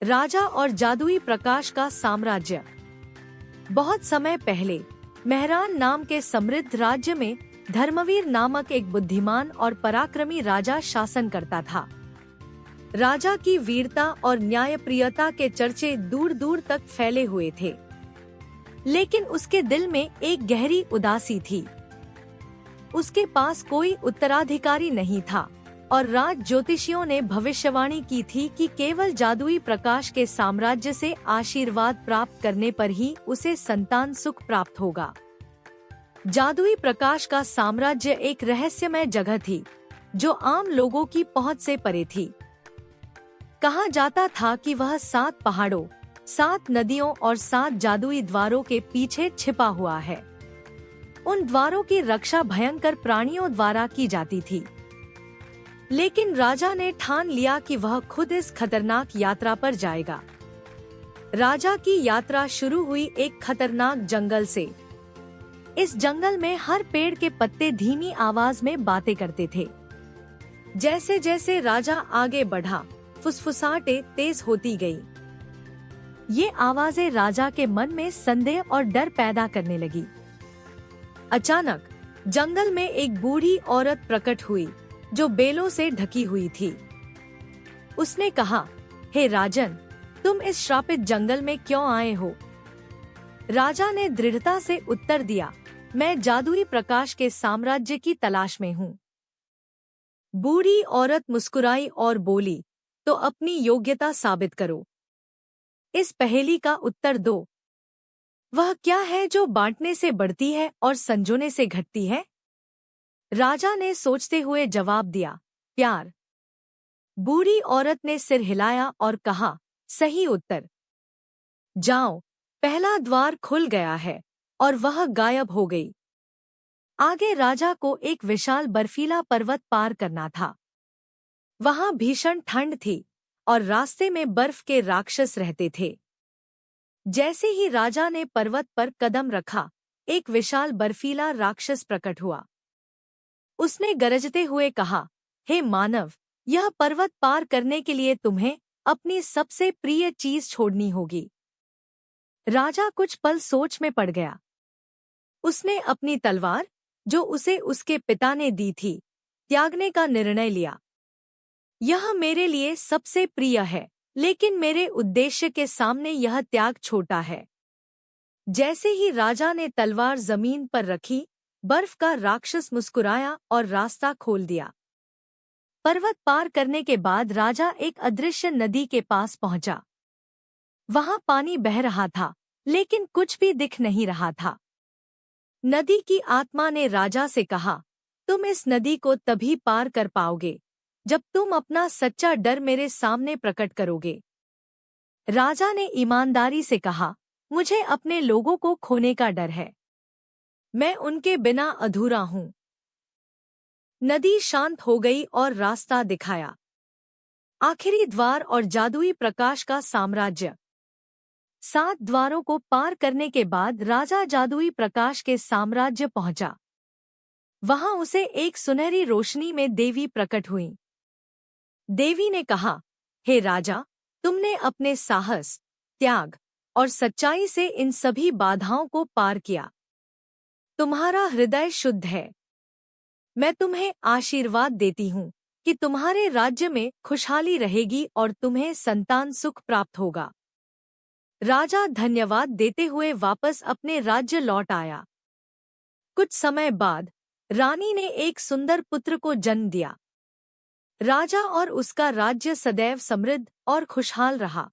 राजा और जादुई प्रकाश का साम्राज्य। बहुत समय पहले मेहरान नाम के समृद्ध राज्य में धर्मवीर नामक एक बुद्धिमान और पराक्रमी राजा शासन करता था। राजा की वीरता और न्यायप्रियता के चर्चे दूर दूर तक फैले हुए थे, लेकिन उसके दिल में एक गहरी उदासी थी। उसके पास कोई उत्तराधिकारी नहीं था और राज ज्योतिषियों ने भविष्यवाणी की थी कि केवल जादुई प्रकाश के साम्राज्य से आशीर्वाद प्राप्त करने पर ही उसे संतान सुख प्राप्त होगा। जादुई प्रकाश का साम्राज्य एक रहस्यमय जगह थी जो आम लोगों की पहुंच से परे थी। कहा जाता था कि वह 7 पहाड़ों, 7 नदियों और 7 जादुई द्वारों के पीछे छिपा हुआ है। उन द्वारों की रक्षा भयंकर प्राणियों द्वारा की जाती थी, लेकिन राजा ने ठान लिया कि वह खुद इस खतरनाक यात्रा पर जाएगा। राजा की यात्रा शुरू हुई एक खतरनाक जंगल से। इस जंगल में हर पेड़ के पत्ते धीमी आवाज में बातें करते थे। जैसे जैसे राजा आगे बढ़ा, फुसफुसाहटें तेज होती गई। ये आवाजें राजा के मन में संदेह और डर पैदा करने लगी। अचानक जंगल में एक बूढ़ी औरत प्रकट हुई जो बेलों से ढकी हुई थी। उसने कहा, हे राजन, तुम इस श्रापित जंगल में क्यों आए हो? राजा ने दृढ़ता से उत्तर दिया, मैं जादुई प्रकाश के साम्राज्य की तलाश में हूँ। बूढ़ी औरत मुस्कुराई और बोली, तो अपनी योग्यता साबित करो। इस पहेली का उत्तर दो। वह क्या है जो बांटने से बढ़ती है और संजोने से घटती है? राजा ने सोचते हुए जवाब दिया, प्यार। बूढ़ी औरत ने सिर हिलाया और कहा, सही उत्तर। जाओ, पहला द्वार खुल गया है और वह गायब हो गई। आगे राजा को एक विशाल बर्फीला पर्वत पार करना था। वहां भीषण ठंड थी और रास्ते में बर्फ के राक्षस रहते थे। जैसे ही राजा ने पर्वत पर कदम रखा, एक विशाल बर्फीला राक्षस प्रकट हुआ। उसने गरजते हुए कहा, हे मानव, यह पर्वत पार करने के लिए तुम्हें अपनी सबसे प्रिय चीज छोड़नी होगी। राजा कुछ पल सोच में पड़ गया। उसने अपनी तलवार, जो उसे उसके पिता ने दी थी, त्यागने का निर्णय लिया। यह मेरे लिए सबसे प्रिय है, लेकिन मेरे उद्देश्य के सामने यह त्याग छोटा है। जैसे ही राजा ने तलवार जमीन पर रखी, बर्फ का राक्षस मुस्कुराया और रास्ता खोल दिया। पर्वत पार करने के बाद राजा एक अदृश्य नदी के पास पहुंचा। वहां पानी बह रहा था, लेकिन कुछ भी दिख नहीं रहा था। नदी की आत्मा ने राजा से कहा, तुम इस नदी को तभी पार कर पाओगे जब तुम अपना सच्चा डर मेरे सामने प्रकट करोगे। राजा ने ईमानदारी से कहा, मुझे अपने लोगों को खोने का डर है। मैं उनके बिना अधूरा हूँ। नदी शांत हो गई और रास्ता दिखाया। आखिरी द्वार और जादुई प्रकाश का साम्राज्य। 7 द्वारों को पार करने के बाद राजा जादुई प्रकाश के साम्राज्य पहुंचा। वहां उसे एक सुनहरी रोशनी में देवी प्रकट हुई। देवी ने कहा, हे राजा, तुमने अपने साहस, त्याग और सच्चाई से इन सभी बाधाओं को पार किया। तुम्हारा हृदय शुद्ध है। मैं तुम्हें आशीर्वाद देती हूँ कि तुम्हारे राज्य में खुशहाली रहेगी और तुम्हें संतान सुख प्राप्त होगा। राजा धन्यवाद देते हुए वापस अपने राज्य लौट आया। कुछ समय बाद रानी ने एक सुंदर पुत्र को जन्म दिया। राजा और उसका राज्य सदैव समृद्ध और खुशहाल रहा।